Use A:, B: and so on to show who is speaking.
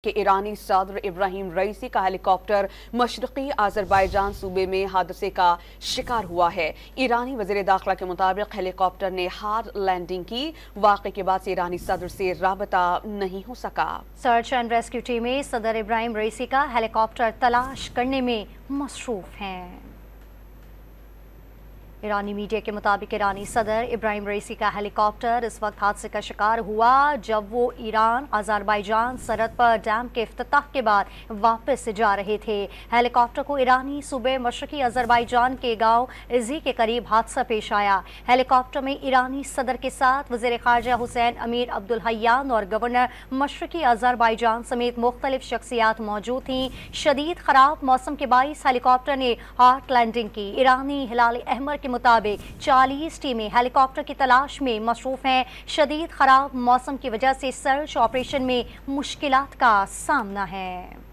A: کہ ایرانی صدر ابراہیم رئیسی کا ہیلی کاپٹر مشرقی آذربائیجان صوبے میں حادثے کا شکار ہوا ہے۔ ایرانی وزیر داخلہ کے مطابق ہیلی کاپٹر نے ہارڈ لینڈنگ کی۔ واقعے کے بعد سے ایرانی صدر سے رابطہ نہیں ہو سکا۔
B: سرچ اینڈ ریسکیو ٹیمیں صدر ابراہیم رئیسی کا ہیلی کاپٹر تلاش کرنے میں مصروف ہیں۔ ایرانی میڈیا کے مطابق ایرانی صدر ابراہیم رئیسی کا ہیلی کاپٹر اس وقت حادثے کا شکار ہوا جب وہ ایران آذربائیجان سرحد پر ڈیم کے افتتاح کے بعد واپس جا رہے تھے۔ ہیلی کاپٹر کو ایرانی صوبے مشرقی آذربائیجان کے گاؤں ازی کے قریب حادثہ پیش آیا۔ ہیلی کاپٹر میں ایرانی صدر کے ساتھ وزیر خارجہ حسین امیر عبدالحیان اور گورنر مشرقی آذربائیجان سمیت مختلف شخصیات موجود تھیں۔ شدید خراب موسم کے باعث ہیلی کاپٹر نے ہارڈ لینڈنگ کی۔ ایرانی ہلال احمر کے مطابق 40 ٹیمیں ہیلی کاپٹر کی تلاش میں مصروف ہیں۔ شدید خراب موسم کی وجہ سے سرچ آپریشن میں مشکلات کا سامنا ہے۔